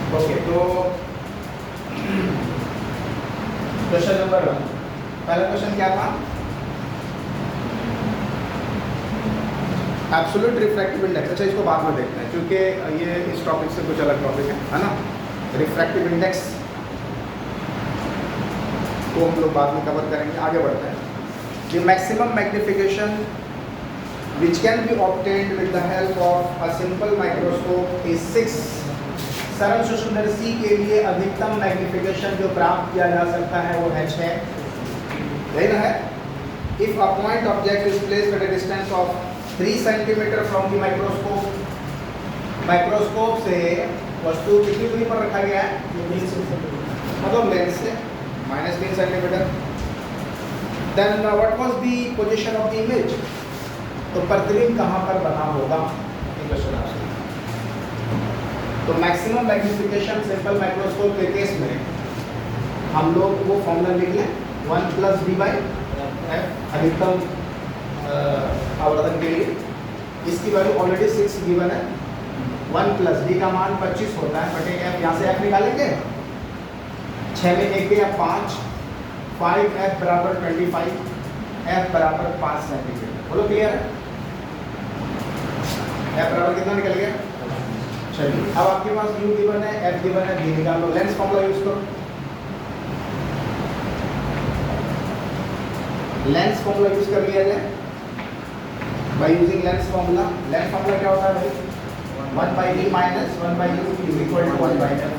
Okay, तो question number 1, पहला question क्या था? Absolute refractive index. अच्छा, इसको बाद में देखते हैं क्योंकि ये इस टॉपिक से कुछ अलग टॉपिक है ना। रिफ्रैक्टिव इंडेक्स को हम लोग बाद में कवर करेंगे। आगे बढ़ते हैं। The maximum magnification which can be obtained with the help of a simple microscope is 6। सरल सूक्ष्मदर्शी के लिए अधिकतम मैग्निफिकेशन जो प्राप्त किया जा सकता है वो h है, यही ना है। If a point object is placed at a distance of 3 cm from the microscope, microscope से वस्तु कितनी दूरी पर रखा गया है? मतलब लेंस से -3 centimetre. Then what was the position of the image? तो प्रतिबिंब कहाँ पर बना होगा? ये क्वेश्चन आपसे। तो मैक्सिमम मैग्निफिकेशन सिंपल माइक्रोस्कोप के केस में हम लोग वो फॉर्मूला लिख लें, 1 + d/f अधिकतम आवर्धन के लिए। इसकी वैल्यू ऑलरेडी 6 गिवन है। 1 + d का मान 25 होता है बटे f। यहाँ से f निकालेंगे, 6 में 1 गया 5, 5f = 25, f = 5 सेंटीमीटर। बोलो क्लियर है? f बराबर कितना निकल गया? चलिए, अब आपके पास u गिवन है, f गिवन है, d निकाल लो। लेंस फॉर्मूला यूज करो। लेंस फॉर्मूला यूज कर लिया जाए by using lens formula. Lens formula क्या होता है भाई? 1/d - 1/u = 1/f।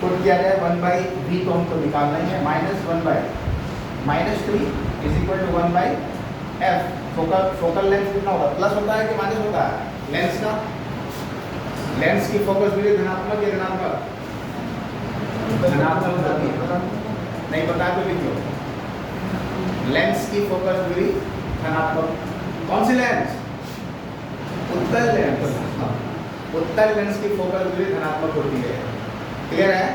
पुट किया जाए 1/v को हमको निकालना है, -1/-3 = 1/f। फोकल लेंथ कितना होगा? प्लस होता है कि माइनस होता है? लेंस का, लेंस की फोकस दूरी धनात्मक या ऋणात्मक? धनात्मक होती है। नहीं पता तो लिखो, लेंस की फोकस दूरी धनात्मक। कौन सी लेंस? उत्तल लेंस। उत्तल लेंस की फोकस दूरी धनात्मक होती है। क्लियर है?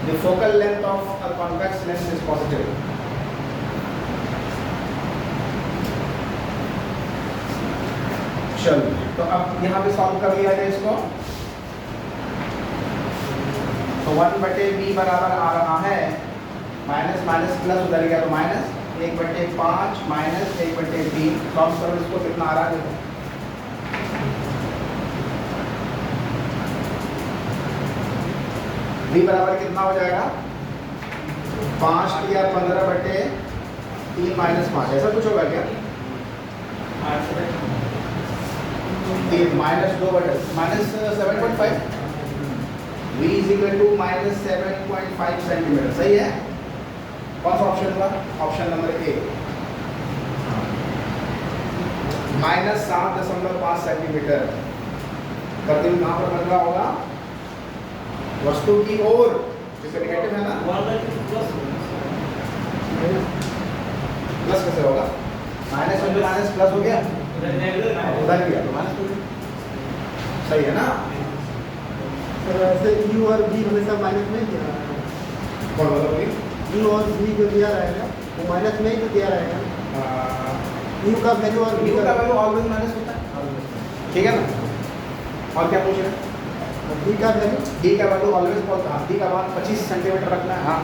The focal length of a convex lens is positive. चलो, तो अब यहाँ पे सॉल्व कर लिया जाए इसको। तो 1/b बराबर आ रहा है माइनस माइनस प्लस उधर गया तो माइनस 1/5 माइनस 1/3। सॉल्व करो इसको, कितना आ रहा है देखो। b बराबर कितना हो जाएगा? 5 या 15/3 - 5, ऐसा कुछ होगा क्या? -7.5। v = -7.5 centimetre. सही है? कौन सा ऑप्शन हुआ? Option number A, -7.5 centimetre. प्रतिबिंब कहाँ पर बन रहा होगा? वस्तु की ओर, जिसका नेगेटिव है ना। प्लस कैसे होगा? माइनस में माइनस प्लस हो गया, उधर गया तो माइनस हो गया। सही है ना? सर ऐसे u और v हमेशा माइनस में दिया रहेगा। कौन बोलोगे? u और v जो दिया रहेगा वो माइनस में ही तो दिया रहेगा। u का वैल्यू और v का वैल्यू ऑलवेज माइनस होता है, ठीक है ना? और क्या पूछ रहे हैं? d का वैल्यू, d का वैल्यू ऑलवेज d का मान 25 सेंटीमीटर रखना है। हाँ,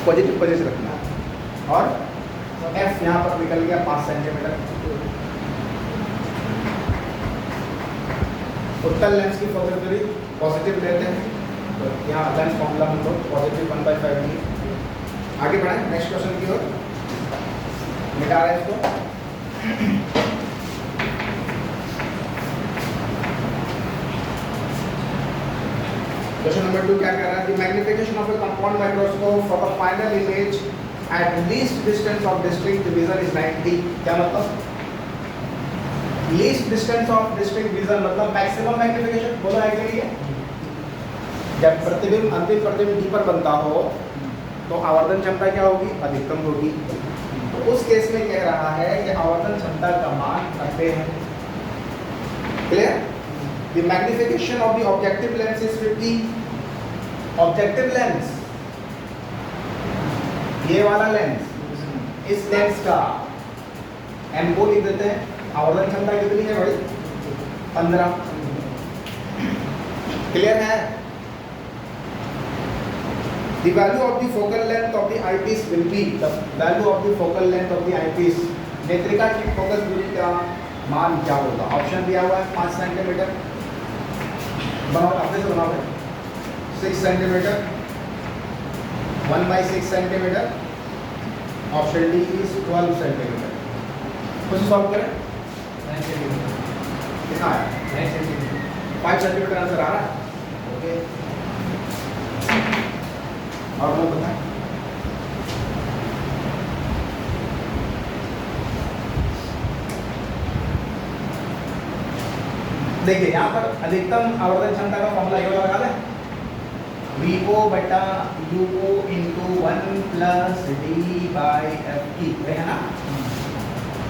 पॉजिटिव पोजीशन रखना है। और f यहाँ पर निकल गया 5 सेंटीमीटर। उत्तल लेंस की फोकस दूरी पॉजिटिव लेते हैं, तो यहाँ लेंस फॉर्मूला हम लोग पॉजिटिव 1/5 लिए। आगे बढ़ें नेक्स्ट क्वेश्चन की ओर। मिटा रहे हैं इसको। क्वेश्चन नंबर 2 क्या कह रहा है? The magnification of A compound microscope for the final image at least distance of district vision is 90। क्या मतलब? Least distance of district vision मतलब मैक्सिमम मैग्निफिकेशन। बोला है कि लिए जब प्रतिबिंब अंतिम प्रतिबिंब d पर बनता हो तो आवर्धन क्षमता क्या होगी? अधिकतम होगी। तो उस केस में कह रहा है कि आवर्धन क्षमता का मान 90 है। Clear? The magnification of the objective lens is 50। Objective lens, ये वाला लेंस, इस लेंस का m को लिख देते हैं। आवर्धन क्षमता कितनी है भाई? 15। क्लियर है? The value of the focal length of the eyepiece will be the value of the focal length of the eyepiece. नेत्रिका की फोकस दूरी का मान क्या होगा? ऑप्शन दिया हुआ है 5 सेंटीमीटर, बनाओ अपने से बनाओ, 6 centimetre, 1/6 centimetre, option D is 12 centimetre. कुछ सॉल्व करें, 9 सेंटीमीटर, कितना है? 9 सेंटीमीटर, 5 सेंटीमीटर आंसर आ रहा है। ओके, और वो बताएं। देखिए यहाँ पर अधिकतम आवर्धन क्षमता का फॉर्मूला ये वाला लगा दें, VO बटा UO into 1 plus D by F ई, है ना?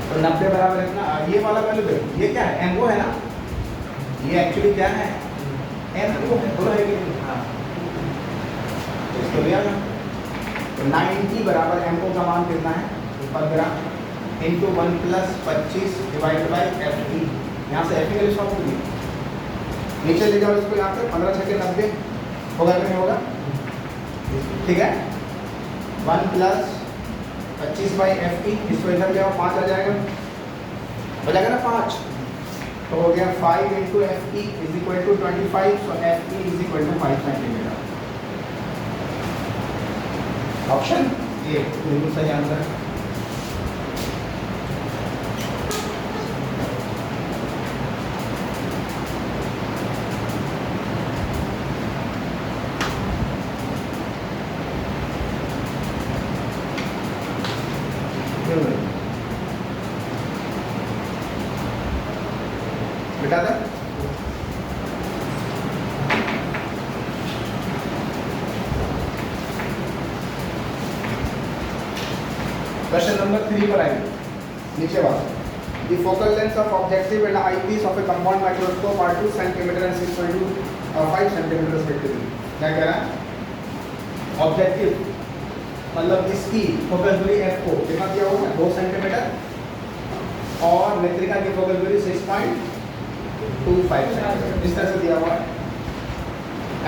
तो 90 बराबर इतना, ये वाला वैल्यू देखो, ये क्या है? MO है ना? ये एक्चुअली क्या है? MO है, बोला है कि नहीं? हाँ, तो इसको लिया ना, तो 90 बराबर MO का मान कितना है? 15 into 1 plus 25 divide by F ई। यहाँ से एफ ई वैल्यू सॉल्व होगी, नीचे ले जाओ इसको, यहाँ पे 15 छके 90 होगा कि नहीं होगा? ठीक है, 1 प्लस 25 बाई एफ ई, इसको इधर ले आओ, 5 आ जाएगा, हो जाएगा ना 5, तो हो गया 5 into F E is equal to 25, so F E is equal to 5 centimetre. Option A बिल्कुल सही आंसर है। बेटा था क्वेश्चन नंबर 3 पर आएंगे, नीचे बात। The focal length of objective and eyepiece of a compound microscope are 2 cm and 6.5 cm respectively। क्या कह रहा है? ऑब्जेक्टिव मतलब इसकी फोकस दूरी f को कितना दिया हुआ है? 2 सेंटीमीटर, और नेत्रिका की फोकस दूरी 6.25 सेंटीमीटर, इस तरह से दिया हुआ है।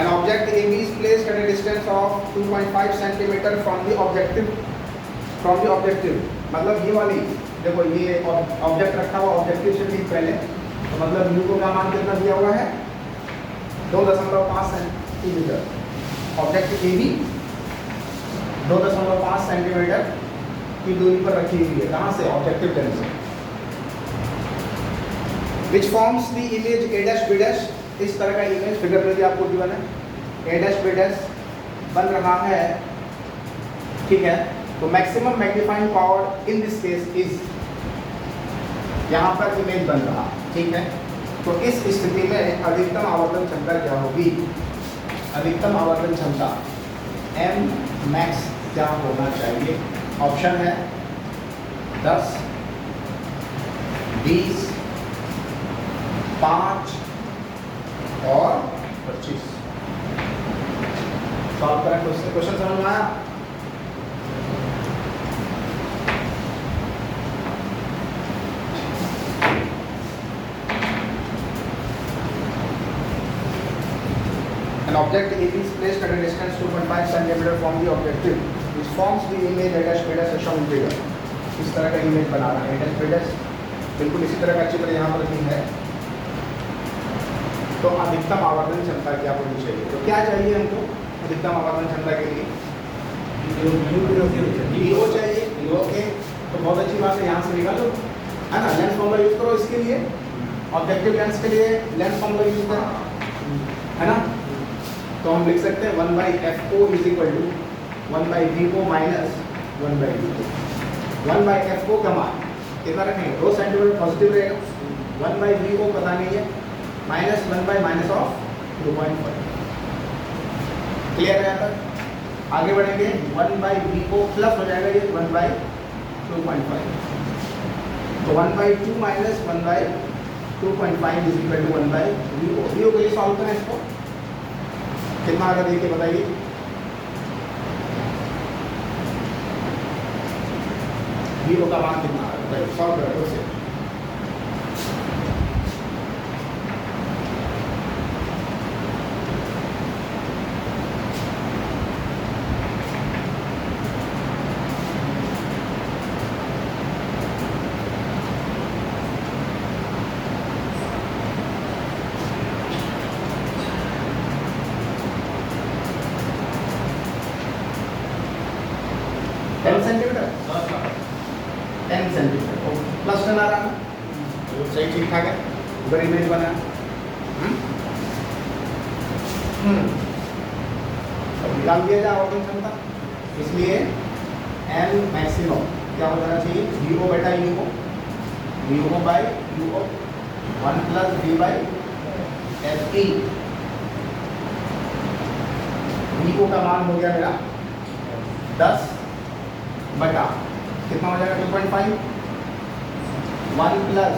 An object AB is placed at a distance of 2.5 cm from the objective, मतलब ये वाली देखो, ये ऑब्जेक्ट रखा हुआ ऑब्जेक्टिव से ठीक पहले, तो मतलब U को का मान कितना दिया हुआ है? 2.5 सेंटीमीटर। ऑब्जेक्ट AB 2.5 सेंटीमीटर की दूरी पर रखी हुई है, कहाँ से? ऑब्जेक्टिव लेंस से। Which forms the image A dash B dash, इस तरह का इमेज फिगर में भी आपको गिवन है, A dash B dash बन रहा है, ठीक है? तो maximum magnifying power in this case is, यहाँ पर इमेज बन रहा, ठीक है? तो इस स्थिति में अधिकतम आवर्धन क्षमता क्या होगी? अधिकतम आवर्धन क्षमता M मैक्स क्या होना चाहिए? ऑप्शन है 10, 20, 5 और 25। सॉल्व करें क्वेश्चन, समझ में आया? An object AB is placed at a distance 2.5 cm from the objective, which forms the image A dash B dash as shown in figure। इस तरह का इमेज बना रहा है A dash B dash, बिल्कुल इसी तरह का चित्र यहाँ पर भी है। तो अधिकतम आवर्धन क्षमता क्या होनी चाहिए? तो क्या चाहिए हमको अधिकतम आवर्धन क्षमता के लिए? VO चाहिए। ओके, तो बहुत अच्छी बात है, यहाँ से निकालो, है ना? लेंस फॉर्मूला यूज करो इसके लिए, ऑब्जेक्टिव लेंस के लिए लेंस फॉर्मूला यूज करो, है ना? तो हम लिख सकते हैं 1/FO is equal to 1/VO minus 1/VO। 1/FO का मान कितना रखेंगे? 2 सेंटीमीटर पॉजिटिव रहेगा, 1/VO पता नहीं है, माइनस 1/- ऑफ 2.5। क्लियर है? तक आगे बढ़ेंगे, 1/VO प्लस हो जाएगा ये 1/2.5, तो 1/2 minus 1/2.5 is equal to 1/VO। VO के लिए सॉल्व करें इसको, कितना आगे देखिए बताइए। VO का मान कितना आ रहा है? सॉल्व करें उसे। ठीक ठाक है, उधर इमेज बना। अब निकाल दिया जाए आवर्धन क्षमता, इसलिए एल मैक्सिमम क्या हो जाना चाहिए, वी ओ बेटा U O by U O 1 plus V by F E. V O का मान हो गया मेरा 10 बटा कितना हो जाएगा 2.5, 1 प्लस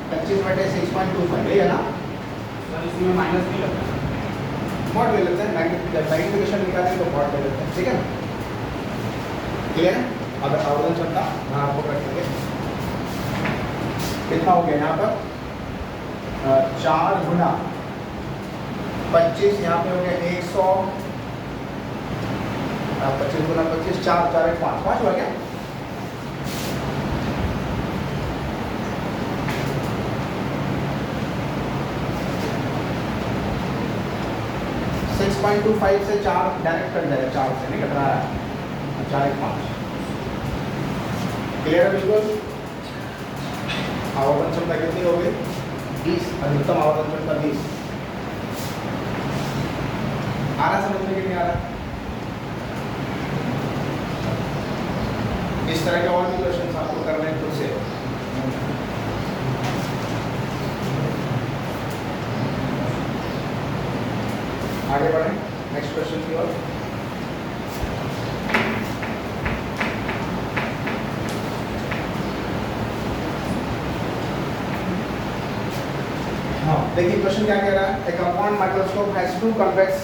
25 बटे 6.25, यही है ना। सर इसमें माइनस नहीं लगता। मॉड ले लेते हैं, मैग्निफिकेशन निकालेंगे तो मॉड ले लेते हैं, ठीक है ना। क्लियर है। अगर आवर्धन क्षमता यहाँ आपको रखेंगे कितना हो गया यहाँ पर 4 गुना 25, यहाँ पे हो गया 100, 25 गुना 25, 4 4 1 5 5 हुआ क्या। सिक्स 6.25 से 4 डायरेक्ट कट जाएगा, 4 से नहीं कट रहा है, 4 1 5। क्लियर है बिल्कुल। आवर्धन क्षमता कितनी हो गई 20, अधिकतम आवर्धन क्षमता 20। आ रहा समझ में कि नहीं आ रहा। इस तरह के और भी क्वेश्चन आपको करने हैं खुद से। आगे बढ़ें नेक्स्ट क्वेश्चन की ओर। हाँ देखिए क्वेश्चन क्या कह रहा है। A compound microscope has two convex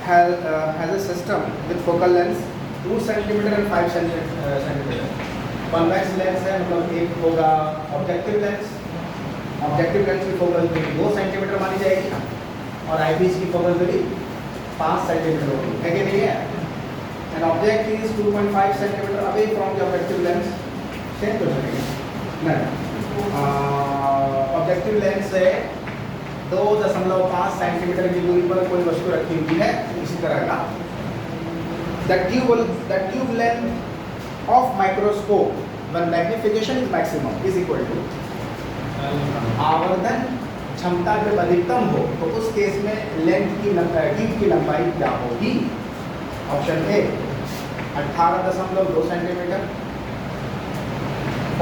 has a system with focal length 2 cm and 5 cm. Convex lens है मतलब एक होगा ऑब्जेक्टिव लेंस। ऑब्जेक्टिव लेंस की फोकल दूरी 2 सेंटीमीटर मानी जाएगी और आईपीस की फोकल दूरी 5 सेंटीमीटर होगी, है कि नहीं है। And object is 2.5 centimetre away from the objective lens. Same question है ना। ऑब्जेक्टिव लेंस से 2.5 सेंटीमीटर की दूरी पर कोई वस्तु रखी हुई है इसी तरह का। The tube length of microscope when magnification is maximum is equal to आवर्धन क्षमता जब अधिकतम हो तो उस केस में लेंथ की ट्यूब की लंबाई क्या होगी। Option A 18.2 centimetre,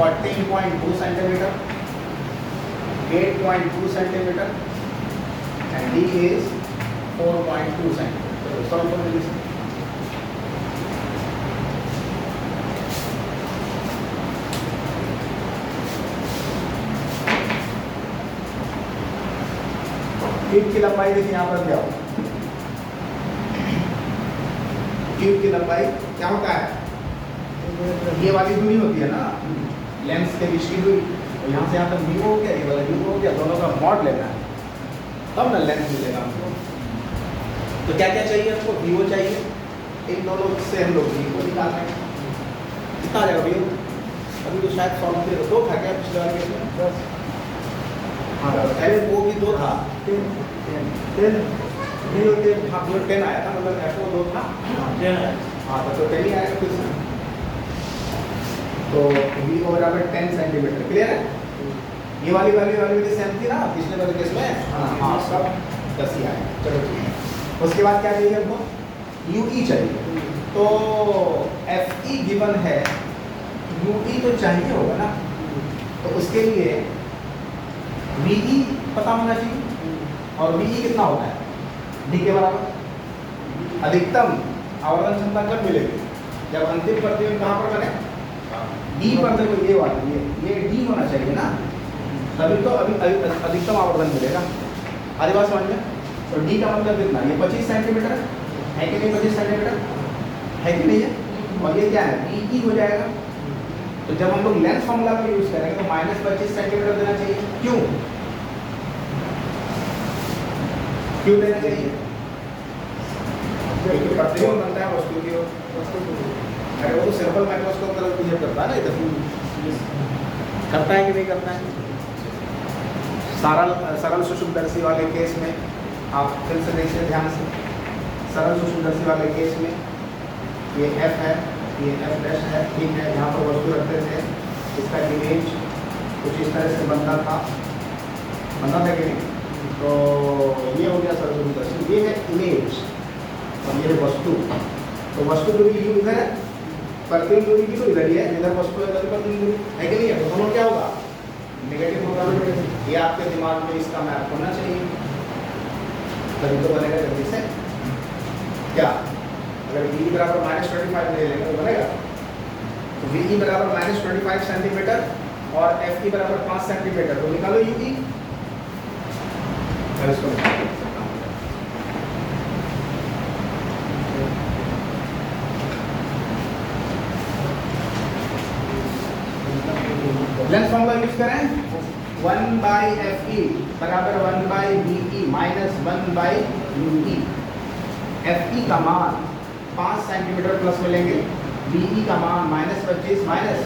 14.2 centimetre, 8.2 centimetre and D is 4.2 centimeter. Solve for this. Tube की लंबाई देखिए यहाँ पर क्या हो। ट्यूब की लंबाई क्या होता है, ये वाली दूरी होती है ना लेंस के बीच की दूरी, और यहाँ से यहाँ तक वी हो गया, ये वाला वी हो गया, दोनों का मॉड लेना है तब ना लेंथ मिलेगा हमको। तो क्या क्या चाहिए हमको, वीओ चाहिए। इन दोनों से हम लोग वीओ निकाल रहे हैं। कितना आ जाएगा वीओ, अभी तो शायद सॉल्व किया 2 था क्या पिछले वाले केस में 10। हाँ एफ ओ भी 2 था, 10 वीओ 10, हाँ वीओ 10 आया था, मतलब एफ ओ 2 था, 10 आया। हाँ तो 10 ही आएगा फिर से। तो वीओ बराबर 10 सेंटीमीटर। क्लियर है। ये वाली भी सेम थी ना पिछले वाले केस में। हाँ सब 10 ही आए। चलो ठीक है। उसके बाद क्या चाहिए हमको, UE चाहिए। तो FE गिवन है, UE तो चाहिए होगा ना, तो उसके लिए VE पता होना चाहिए। और VE कितना होता है, D के बराबर। अधिकतम आवर्धन क्षमता कब मिलेगी, जब अंतिम प्रतिबिंब कहाँ पर बने, D पर। देखो ये वाला ये D होना चाहिए ना, तभी तो अभी अधिकतम आवर्धन मिलेगा। आधी बात समझ में। तो D का मतलब कितना, ये 25 सेंटीमीटर है कि नहीं, 25 सेंटीमीटर है कि नहीं है, और ये क्या है DE हो जाएगा। तो जब हम लोग लेंस फॉर्मूला को यूज करेंगे तो -25 सेंटीमीटर देना चाहिए। क्यों देना चाहिए, क्योंकि प्रतिबिंब बनता है वस्तु की। अरे वो तो सिंपल माइक्रोस्कोप तरफ बिहेव करता है ना, इधर करता है कि नहीं करता है। सरल सूक्ष्मदर्शी वाले केस में आप फिर से देखिए ध्यान से। सरल सूक्ष्मदर्शी वाले केस में ये F है, ये F' है, ठीक है। यहाँ पर वस्तु रखते थे, इसका इमेज कुछ इस तरह से बनता था कि नहीं। तो ये हो गया सरस्वती दर्शन, ये है इमेज और ये है वस्तु। तो वस्तु दूरी यू इधर है, प्रतिबिंब दूरी भी तो इधर ही है, इधर वस्तु है इधर प्रतिबिंब दूरी है कि नहीं है। तो दोनों क्या होगा, नेगेटिव होगा। ये आपके दिमाग में इसका मैप होना चाहिए, तभी तो बनेगा जल्दी से। क्या अगर v बराबर -25 ले लेंगे तो बनेगा। तो v बराबर -25 सेंटीमीटर और f बराबर 5 सेंटीमीटर, तो निकालो u की। मैं इसको निकाल सकता हूँ। लेंथ फॉर्मूला यूज करें, 1/fe बराबर 1/ve माइनस 1/ue। fe का मान 5 सेंटीमीटर प्लस मिलेंगे, ve का मान -25 माइनस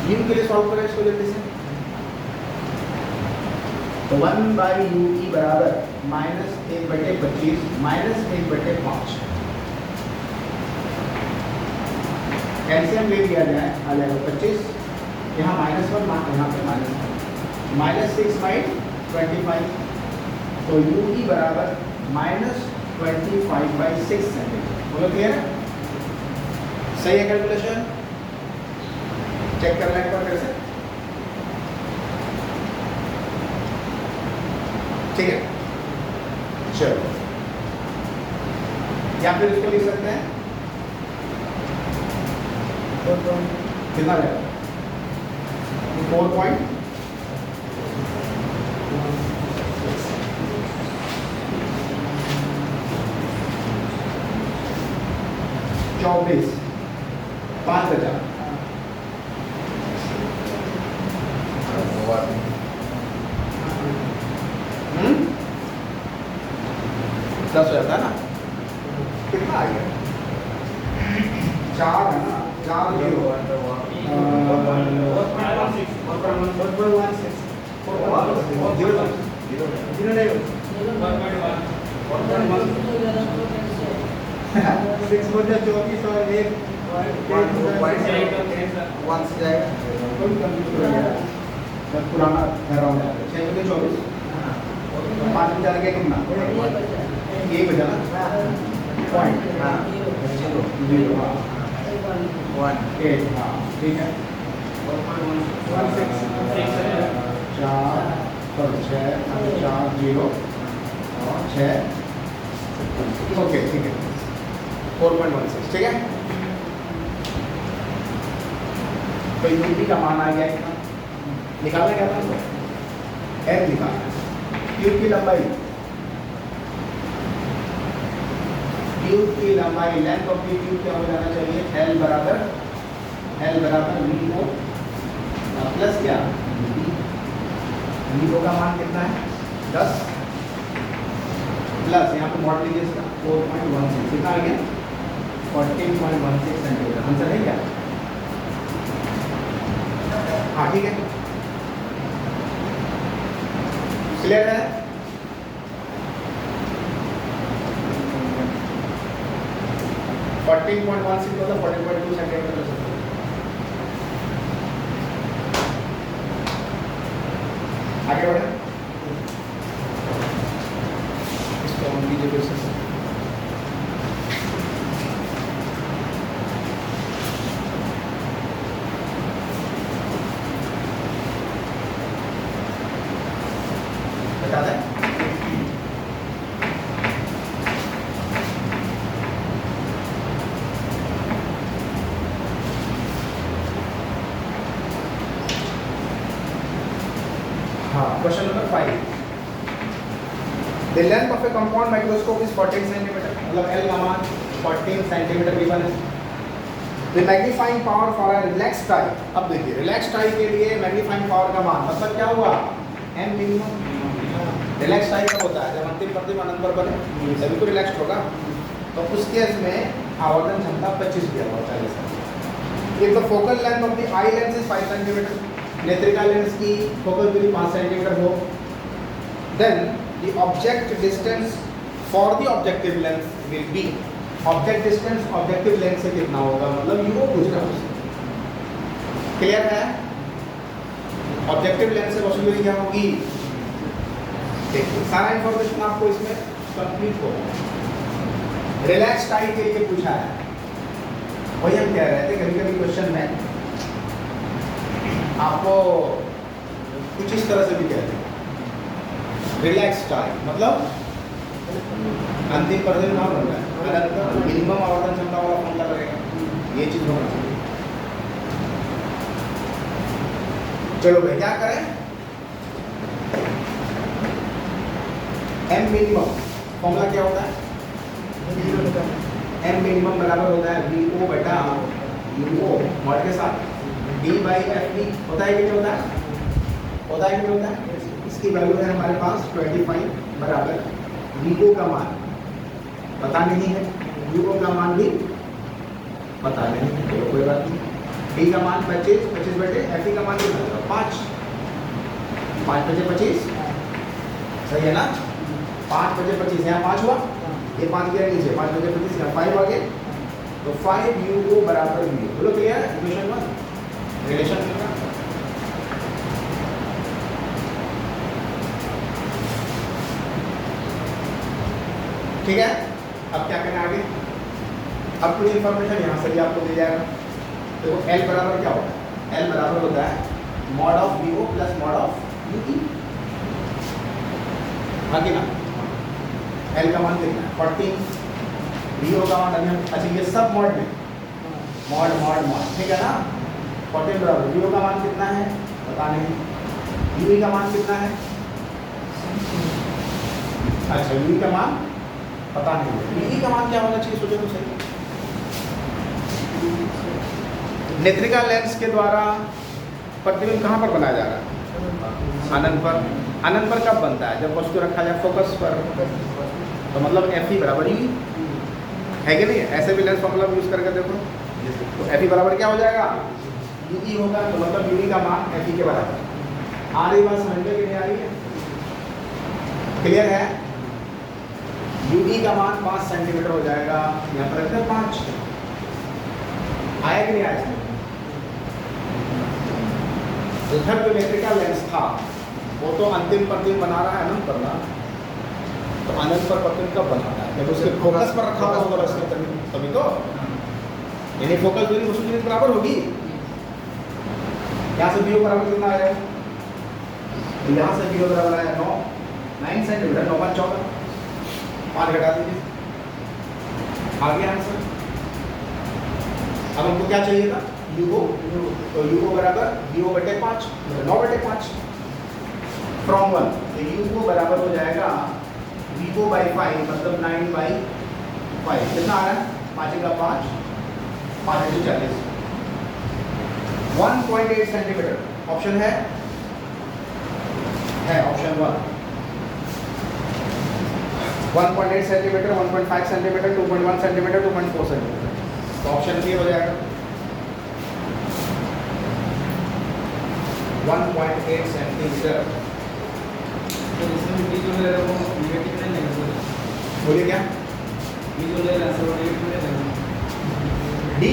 u के लिए सॉल्व करें इसको जल्दी से। तो 1/ue बराबर -1/25 माइनस 1/5। कैल्शियम ले लिया जाए, आ जाएगा 25, यहाँ -1 यहाँ पे -6/25। तो ue बराबर -25/6 सेंटीमीटर। बोलो क्लियर है, सही है कैलकुलेशन। चेक करना एक बार फिर से, ठीक है। चलो या फिर इसको लिख सकते हैं, कितना रहेगा 4 24 5 बचा। दस हो जाता है ना, कितना आ गया 4 है ना, 4 0 6 बचा 24 और 1 1 से जाएगा, कोई कंफ्यूज हो गया जब पुराना अराउंड है। 6 बजे 24 5 में जाने का कितना, ये बचा ना पॉइंट, हाँ 0 हाँ 1 8 हाँ ठीक है। 4 6 4 0 और 6 ओके ठीक है 4.16 ठीक है। तो यूपी का मान आ गया कितना, निकालना क्या था एल निकालना। ट्यूब की लंबाई, ट्यूब की लंबाई लेंथ ऑफ द ट्यूब क्या हो जाना चाहिए, एल बराबर वी ओ प्लस क्या वी ओ का मान कितना है 10 प्लस यहाँ पे मॉड लीजिए इसका 4.16 कितना आ गया 14.16 सेंटीमीटर। आंसर है क्या, हाँ ठीक है क्लियर है। फोर्टीन पॉइंट 16 होता 14.2 सेंटीमीटर। आगे बढ़े, इसको ऑन कीजिए फिर से। बता दें question number 5, the length of A compound microscope is 14 centimetre, मतलब एल का मान 14 सेंटीमीटर गिवन है। The magnifying power for a relax type, अब देखिए रिलैक्स टाइप के लिए मैग्नीफाइंग पावर का मान मतलब क्या हुआ एम मिनिमम। रिलैक्स टाइप कब होता है, जब अंतिम प्रतिबिंब अनंत पर बने तभी तो रिलैक्स होगा। तो उस केस में आवर्धन क्षमता 25 दिया हुआ 40। If the focal length of the eye lens is 5 centimetre, नेत्रिका लेंस की फोकल दूरी 5 सेंटीमीटर हो, then the object distance for the objective lens will be, object distance objective lens से कितना होगा, मतलब यू को पूछ रहा है। क्लियर है। ऑब्जेक्टिव लेंस से वस्तु दूरी क्या होगी? देखिए सारा इंफॉर्मेशन आपको इसमें कंप्लीट होगा। रिलैक्स टाइप के लिए पूछा है, वही हम कह रहे थे कभी कभी क्वेश्चन में आपको कुछ इस तरह से भी कहते हैं रिलैक्स टाइप, मतलब अंतिम परिणाम ना बन रहा है, मिनिमम आवर्तन क्षमता वाला फॉर्मूला करेगा, ये चीज होना चाहिए। चलो भाई क्या करें, एम मिनिमम फॉर्मूला क्या होता है? एम मिनिमम बराबर होता है वी ओ बटा यू ओ मॉड के साथ डी बाई एफ बी। होता है कि नहीं होता है? होता है कि नहीं होता है? इसकी वैल्यू है हमारे पास 25 बराबर वी ओ का मान पता नहीं है, यू ओ का मान भी पता नहीं है, तो कोई बात नहीं। डी का मान 25, 25 बटे एफ ई का मान कितना होगा? 5, 5 बजे 25, सही है ना? 5 बजे 25, यहाँ 5 हुआ, ये 5 गया नीचे, 5 बजे 25 यहाँ 5 आ गए, तो 5 यू ओ बराबर वी ओ। बोलो क्लियर है? इक्वेशन 1 रिलेशन मिल रहा। ठीक है, अब क्या करना आगे? अब कुछ इंफॉर्मेशन यहाँ से भी आपको मिल जाएगा। देखो L बराबर क्या होता है? L बराबर होता है mod of V O plus mod of U E. हाँ कि ना? L का मान कितना है? 14। वी ओ का मान अभी हम, अच्छा ये सब मॉड में मॉड मॉड मॉड, ठीक है ना? 14 बराबर वी ओ का मान कितना है? पता नहीं। यू ई का मान कितना है? अच्छा यू ई का मान पता नहीं। यू ई का मान क्या होना चाहिए? सोचो तो सही। नेत्रिका लेंस के द्वारा प्रतिबिंब कहाँ पर बनाया जा रहा है? अनंत पर। अनंत पर कब बनता है? जब वस्तु रखा जाए फोकस पर, तो मतलब एफ ई बराबर यू है कि नहीं? ऐसे भी लेंस फॉर्मूला यूज करके देखो, तो एफ ई बराबर क्या हो जाएगा? यू ई होगा, तो मतलब यू ई का मान एफ ई के बराबर। आ रही बात समझ में कि नहीं आ रही है? क्लियर है? यू ई का मान 5 सेंटीमीटर हो जाएगा, यहाँ पर रखते हैं 5। आया कि नहीं आया इसमें? उधर जो नेत्रिका लेंस था वो तो अंतिम प्रतिबिंब बना रहा है अनंत पर ना, तो अनंत पर प्रतिबिंब कब बनाता है? जब उसके फोकस पर रखा होगा उसके तभी तो, यानी फोकस दूरी वस्तु दूरी बराबर होगी। यहाँ से वी ओ बराबर कितना आया? तो यहाँ से वी ओ बराबर आया 9 सेंटीमीटर, 9 × 14, 5 घटा दीजिए, आ गया आंसर। अब हमको क्या चाहिए था? यू ओ, तो यू ओ बराबर वी ओ बटे 5, 9 बटे 5 फ्रॉम 1, तो यू ओ बराबर हो जाएगा वी ओ बाई 5, मतलब 9 बाई 5। कितना आ रहा है? 5 का 5, 5 × 40, 1.8 सेंटीमीटर। ऑप्शन है option 1। 1.8 centimetre, 1.5 centimetre, 2.1 centimetre, 2.4 centimetre, तो ऑप्शन बी हो जाएगा 1.8 सेंटीमीटर। तो इसमें बी जो ले रहा है वो नेगेटिव नहीं लगेगा? बोलिए क्या? बी जो ले रहा है वो नेगेटिव नहीं लगेगा? डी,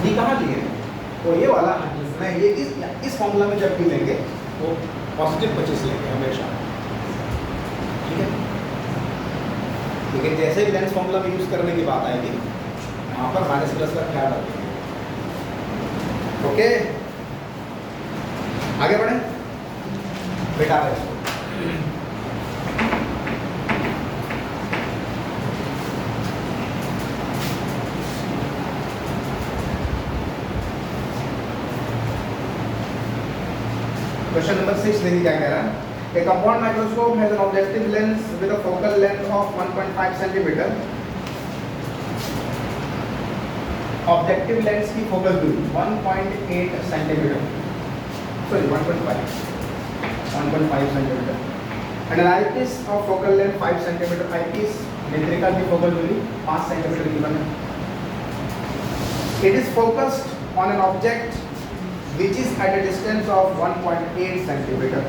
डी कहाँ लिए? तो ये वाला नहीं, ये इस फॉर्मूला में जब भी लेंगे तो पॉजिटिव 25 लेंगे हमेशा, ठीक है? लेकिन जैसे ही लेंस फॉर्मूला में यूज करने की बात आएगी वहाँ पर माइनस प्लस का ख्याल रखेंगे। ओके, आगे बढ़े बेटा। क्वेश्चन नंबर 6 देखिए क्या कह रहा है। A compound microscope has an objective lens with a focal length of 1.5 centimeter. Objective lens की फोकस दूरी 1.8 centimetre, sorry 1.5 centimetre, and an eyepiece of focal length 5 centimetre. Eyepiece नेत्रिका की फोकस दूरी 5 सेंटीमीटर की बने। It is focused on an object which is at a distance of 1.8 centimeter.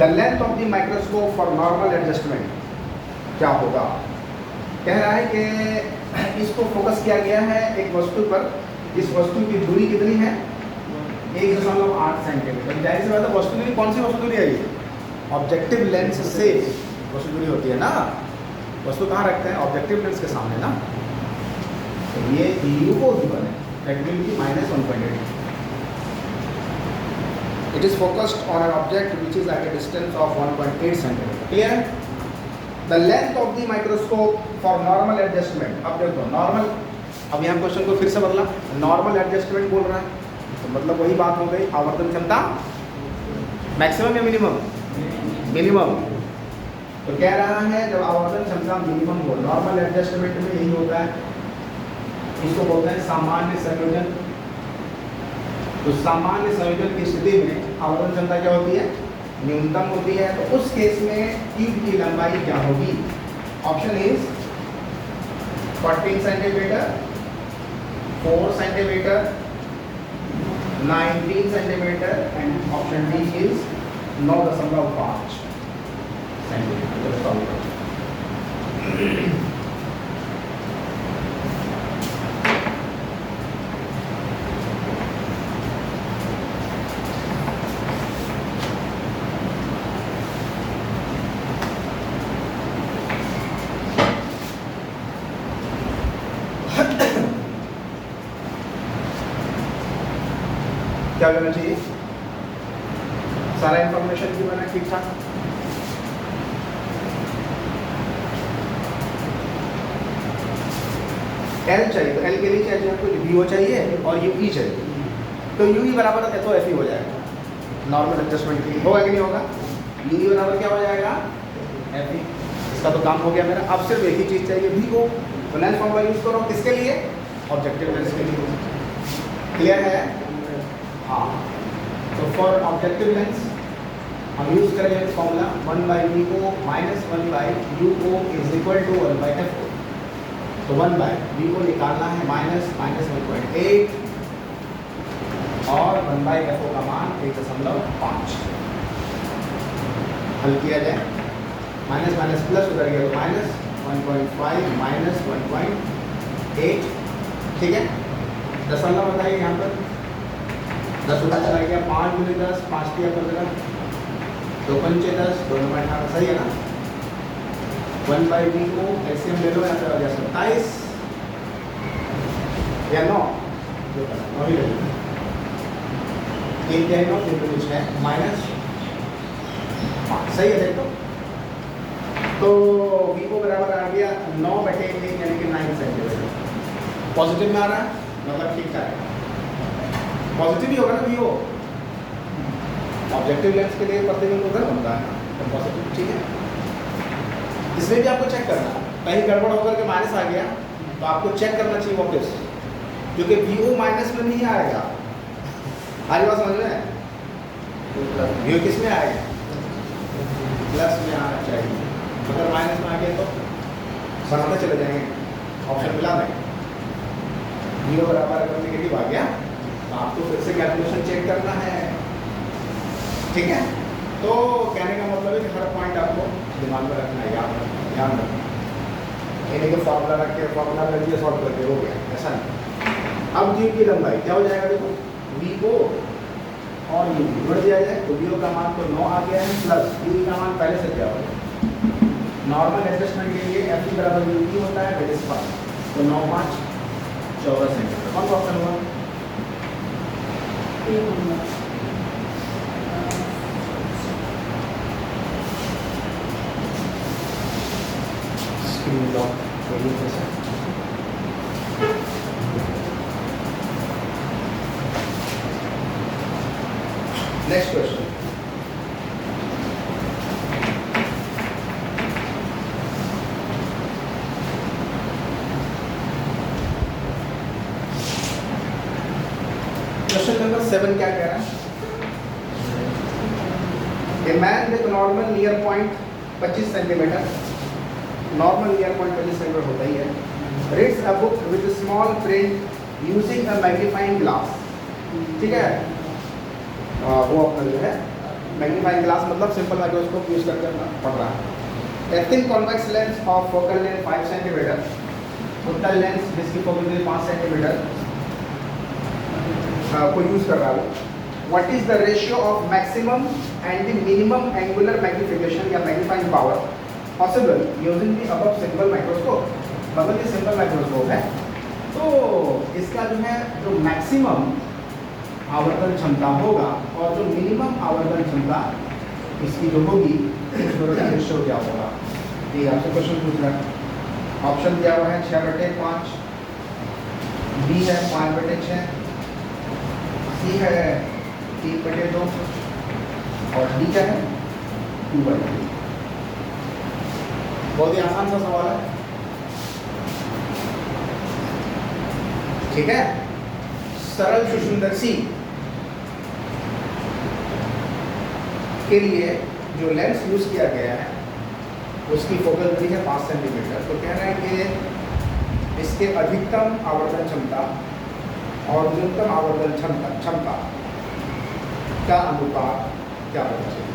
The length of the microscope for normal adjustment क्या होगा? कह रहा है कि इसको फोकस किया गया है एक वस्तु पर इस वस्तु की दूरी कितनी है 1.8 सेंटीमीटर। जाहिर सी बात है वस्तु दूरी कौन सी वस्तु दूरी है ये ऑब्जेक्टिव लेंस से वस्तु दूरी होती है ना, वस्तु कहाँ रखते हैं ऑब्जेक्टिव लेंस के सामने ना। तो ये यू को गिवन है that will be -1.8. It is focused on an object which is at a distance of 1.8 centimeter. Clear? The length of the microscope for normal adjustment. अब देखो नॉर्मल, अब यहाँ क्वेश्चन को फिर से बदला, नॉर्मल एडजस्टमेंट बोल रहा है तो मतलब वही बात हो गई, आवर्तन क्षमता मैक्सिमम या मिनिमम, मिनिमम। तो कह रहा है जब आवर्तन क्षमता मिनिमम हो, नॉर्मल एडजस्टमेंट में यही होता है, इसको बोलते हैं सामान्य संयोजन। तो सामान्य संयोजन की स्थिति में आवर्तन क्षमता क्या होती है न्यूनतम होती है। तो उस केस में ट्यूब की लंबाई क्या होगी, option is 14 centimetre, 4 centimetre, 19 centimetre and option D is 9.5 centimetre. क्या करना चाहिए, सारा इंफॉर्मेशन की मैंने ठीक ठाक। एल चाहिए तो एल के लिए चाहिए आपको वी ओ चाहिए और यू ई चाहिए, तो यू ई बराबर एफ ओ एफ ई हो जाएगा नॉर्मल एडजस्टमेंट के लिए, होगा कि नहीं होगा, यू ई बराबर क्या हो जाएगा एफ ई। इसका तो काम हो गया मेरा। अब सिर्फ एक ही चीज़ चाहिए वी ओ, तो लेंस फॉर्मूला यूज करो किसके लिए ऑब्जेक्टिव लेंस के लिए। क्लियर है? हाँ, तो फॉर ऑब्जेक्टिव लेंस हम यूज करेंगे formula 1/VO minus 1/UO is equal to 1/FO। तो 1/VO निकालना है -1.8 और 1/FO का मान 1.5। हल किया जाए, माइनस माइनस प्लस उधर गया तो -1.5 माइनस 1.8। ठीक है, दशमलव बताइए यहाँ पर 10 उधर चला गया, 5 × 10 5 किया पर जगह 2 × 10 2 × 18 सही है ना। 1/VO एलसीएम ले लो, यहाँ पर आ गया 27 या 9 अभी ले लो, 3 9 3 कुछ है -5 सही है। देखो तो VO बराबर आ गया 9/1 यानी कि 9 सेंटीमीटर। पॉजिटिव में आ रहा है मतलब ठीक ठाक है, पॉजिटिव ही होगा ना वीओ, ऑब्जेक्टिव लेंस के लिए प्रतिबिंब उधर बनता है तो पॉजिटिव। ठीक है, इसमें भी आपको चेक करना, कहीं गड़बड़ होकर के माइनस आ गया तो आपको चेक करना चाहिए वापस, क्योंकि वीओ माइनस में नहीं आएगा। हमारी बात समझ में, वीओ किस में आएगा प्लस में आना चाहिए, अगर माइनस में आ गया तो बनाते चले जाएंगे, ऑप्शन मिला नहीं। वीओ बराबर अगर नेगेटिव आ गया आपको फिर से कैलकुलेशन चेक करना है। ठीक है, तो कहने का मतलब है कि हर पॉइंट आपको दिमाग में रखना है, याद रखना, यानी कि फॉर्मूला रख के फॉर्मूला कर दिया सॉल्व करके हो गया, ऐसा नहीं। अब ट्यूब की लंबाई क्या हो जाएगा, देखो वी ओ और यू जोड़ दिया जाए तो वी ओ का मान तो 9 आ गया है प्लस यू का मान पहले से क्या होगा। नॉर्मल एडजस्टमेंट के लिए एफ ई बराबर यू ई होता है, दैट इज 5, तो 9 5 14 सेंटीमीटर। कौन सा ऑप्शन हुआ? Screen lock next question, question number 7 क्या कह रहा है, a man with normal near point 25 centimetre, normal near point 25 centimetre होता ही है, reads a book with small print using a magnifying glass. ठीक है, वो अपना जो है मैग्नीफाइंग ग्लास मतलब सिंपल माइक्रोस्कोप यूज करके पढ़ रहा है। A thin convex lens of focal length 5 centimetre, उत्तल लेंस जिसकी फोकल लेंथ 5 सेंटीमीटर को यूज़ कर रहा है वो। What is the ratio of maximum and the minimum angular magnification या magnifying power possible using the above simple microscope. मतलब ये सिंपल माइक्रोस्कोप है, तो इसका जो है जो मैक्सिमम आवर्धन क्षमता होगा और जो मिनिमम आवर्धन क्षमता इसकी जो होगी उस दोनों का रेशियो क्या होगा, ये आपसे क्वेश्चन पूछ रहा है। ऑप्शन दिया हुआ है 6/5, बी है 5/6, सी है 3/2 और डी क्या है 2/3। बहुत ही आसान सा सवाल है, ठीक है। सरल सुषुम्दर्शी के लिए जो लेंस यूज किया गया है उसकी फोकल दूरी है 5 सेंटीमीटर। तो कह रहे हैं कि इसके अधिकतम आवर्धन क्षमता और न्यूनतम आवर्धन क्षमता का अनुपात क्या होना चाहिए।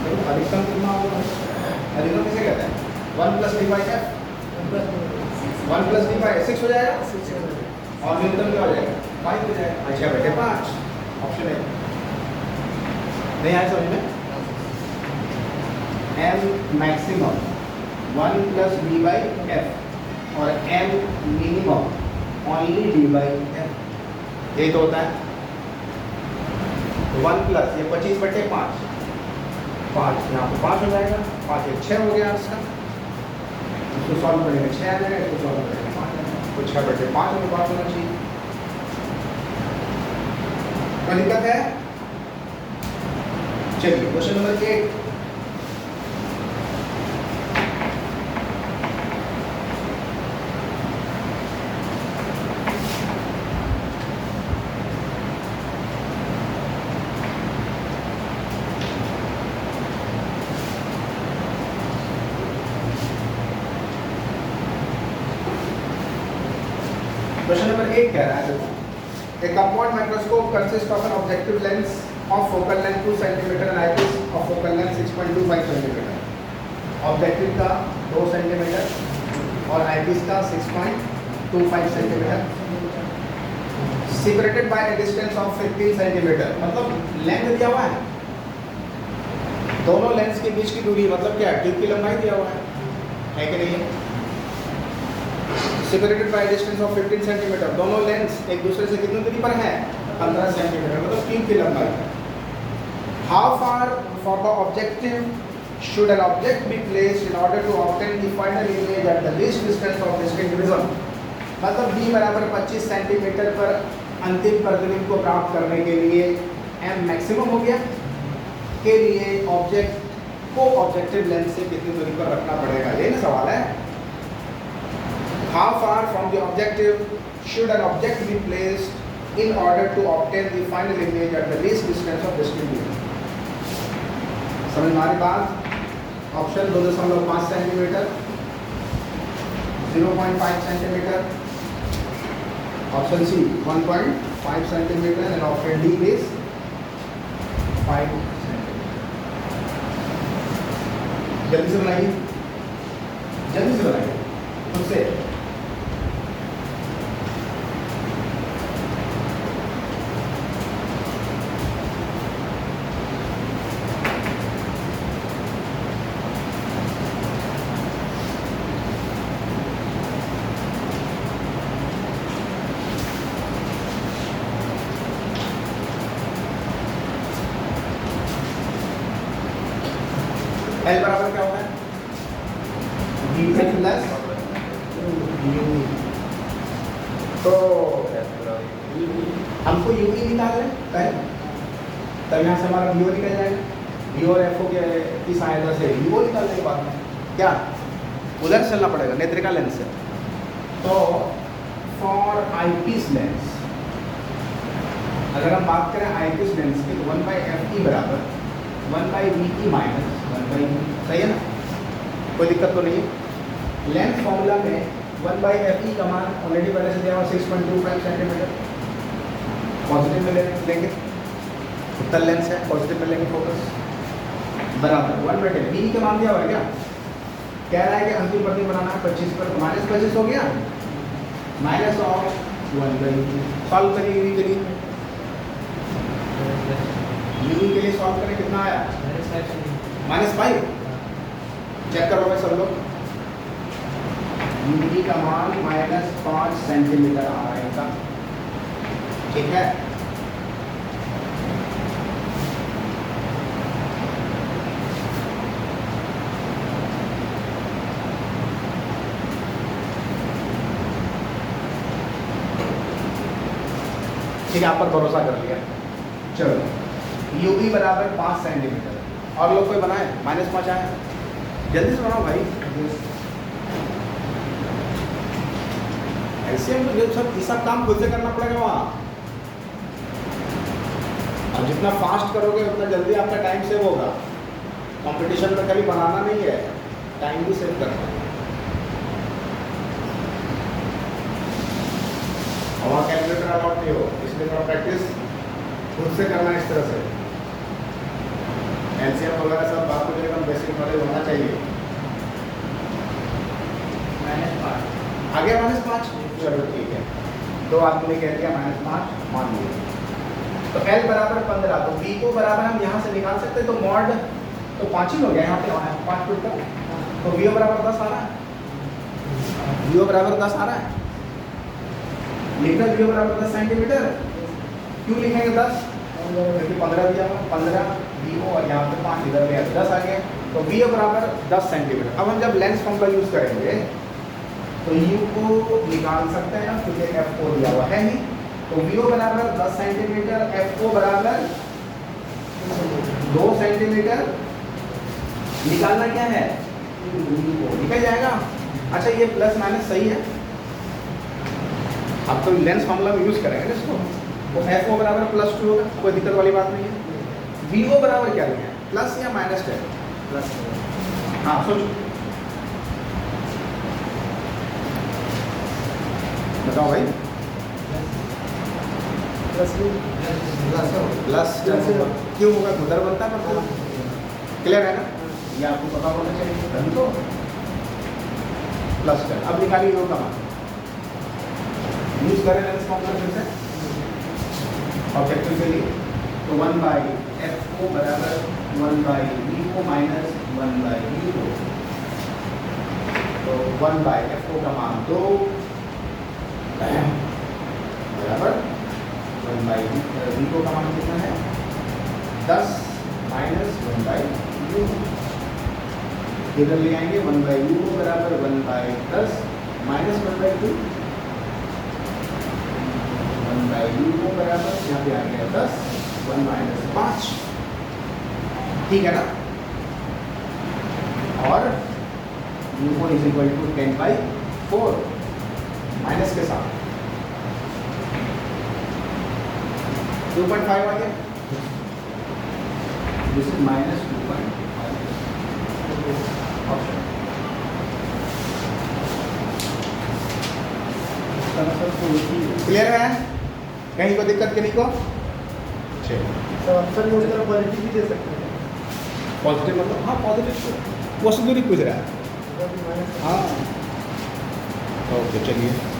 तो अधिकतम कितना होगा, अधिकतम किसे कहते हैं 1 + d/f, 1 + d/6 हो जाएगा और न्यूनतम क्या हो जाएगा 5 हो जाएगा, 6/5 ऑप्शन है। नहीं आया समझ में। m मैक्सिमम 1 + d/f और m मिनिमम ओनली d/f, ये तो होता है 1 प्लस ये 25/5, 5 यहाँ पे 5 हो जाएगा, 5 एक 6 हो गया इसका। इसको सॉल्व करेंगे 6 आ जाएगा, इसको सॉल्व करेंगे 5 आ जाएगा, तो 6/5 में 5 होना चाहिए। कोई दिक्कत है? चलिए क्वेश्चन नंबर 8। क्वेश्चन नंबर 8 कह रहा है देखो, a compound microscope consists of an objective lens of focal length 2 cm and eyepiece of focal length 6.25 cm। Objective का 2 सेंटीमीटर और आईपीस का 6.25 centimetre, separated by a distance of 15 centimetre. मतलब length दिया हुआ है, दोनों लेंस के बीच की दूरी मतलब क्या है, ट्यूब की लंबाई दिया हुआ है कि नहीं है। Separated by distance of 15 centimetre, दोनों लेंस एक दूसरे से कितनी दूरी पर है 15 सेंटीमीटर, मतलब ट्यूब की लंबाई। How far for the objective should an object be placed in order to obtain the final image at the least distance of distinct prism. मतलब b = 25 सेंटीमीटर पर अंतिम प्रतिबिंब को प्राप्त करने के लिए m मैक्सिमम हो गया, के लिए ऑब्जेक्ट को ऑब्जेक्टिव लेंस से कितनी दूरी पर रखना पड़ेगा, ये ना सवाल है। How far from the objective should an object be placed in order to obtain the final image at the least distance of distinct view? समझ में आ रही बात। Option 2.5 centimetre, 0.5 centimetre, option C 1.5 centimetre and option D is 5 centimetre. जल्दी से बनाइए, जल्दी से बनाइए खुद से। L बराबर क्या होता है V प्लस U। तो हमको U ही निकालना है पहले, तब यहाँ से हमारा VO निकल जाएगा, VO और FO की सहायता से UO निकालने के बाद में क्या उधर से चलना पड़ेगा नेत्रिका लेंस से। तो फॉर आईपीस लेंस अगर हम बात करें आईपीस लेंस की तो 1/FE बराबर 1/VE माइनस 1/E, सही है ना, कोई दिक्कत तो नहीं है। लेंथ फॉर्मूला में 1/FE का मान ऑलरेडी पहले से दिया हुआ 6.25 सेंटीमीटर, पॉजिटिव में लेंगे, उत्तल लेंस है, पॉजिटिव में लेंगे फोकस, बराबर 1/VE का मान दिया हुआ है क्या, कह रहा है कि अंतिम प्रतिबिंब बनाना है 25 पर, -25 हो गया, माइनस ऑफ 1/2। सॉल्व करिए यूवी के लिए, यूवी के लिए सॉल्व करें, कितना आया -5। चेक करो भाई सब लोग, यूवी का मान -5 सेंटीमीटर आ रहा है इसका, ठीक है। ठीक है, आप पर भरोसा कर लिया। चलो यूवी बराबर 5 सेंटीमीटर, और लोग कोई बनाए -5 आए, जल्दी से बनाओ भाई। ऐसे हम तो सब ये सब काम खुद से करना पड़ेगा वहाँ, और जितना फास्ट करोगे उतना जल्दी आपका टाइम सेव होगा। कंपटीशन में कभी बनाना नहीं है, टाइम भी सेव करना है। और वहाँ कैलकुलेटर अलाउड नहीं हो, इसलिए थोड़ा प्रैक्टिस खुद से करना इस तरह से। एलसीएम वगैरह सब बात को एकदम बेसिक नॉलेज होना चाहिए। -5 आ गया -5, चलो ठीक है। 2 आदमी ने कह दिया -5 मान लिया। तो L बराबर 15, तो V को बराबर हम यहाँ से निकाल सकते हैं, तो मॉड तो 5 ही हो गया, यहाँ पे 5 टूट का, तो V बराबर 10 आ रहा है, V बराबर 10 आ रहा है। लिखना V बराबर 10 सेंटीमीटर, क्यों लिखेंगे 10? क्योंकि 15 दिया हुआ, 15 V और यहाँ पे 5 इधर गया, 10 आ गया, तो V बराबर 10 सेंटीमीटर। अब हम जब लेंस फॉर्मूला यूज करेंगे तो U को निकाल सकते हैं, क्योंकि F को दिया हुआ है ही, तो V बराबर 10 सेंटीमीटर, F को बराबर 2 सेंटीमीटर। निकालना क्या है, निकल जाएगा। अच्छा ये प्लस माइनस सही है, अब तो लेंस फॉर्मूला में यूज करेंगे इसको, तो FO बराबर +2 होगा, कोई दिक्कत वाली बात नहीं है। VO बराबर क्या लिखा है, प्लस या माइनस है? प्लस। हाँ सोचो, बताओ भाई। प्लस क्यों होगा, उधर बनता है, क्लियर है ना, ये आपको पता होना चाहिए, तभी तो प्लस है। अब निकालिए योग का मान, यूज करें लेंस फॉर्मूला फिर से ऑब्जेक्टिव के लिए, तो 1/FO बराबर 1/VO माइनस 1/VO, तो 1/FO का मान 2 बराबर 1/VO का मान कितना है 10 माइनस 1/U, इधर ले आएंगे 1/U बराबर 1/10 माइनस 1/2, 1/U बराबर यहाँ पे आ गया 10, 1 माइनस 5, ठीक है ना। और U is equal to 10/4 minus के साथ 2.5 आ गया, दिस इज -2.5 ऑप्शन। क्लियर है, कहीं को दिक्कत के नहीं को, सब ऑप्शन में उसका क्वालिटी भी दे सकते हैं। पॉजिटिव मतलब, हाँ पॉजिटिव वो से दूरी पूछ रहा है, माइनस हाँ ओके चलिए।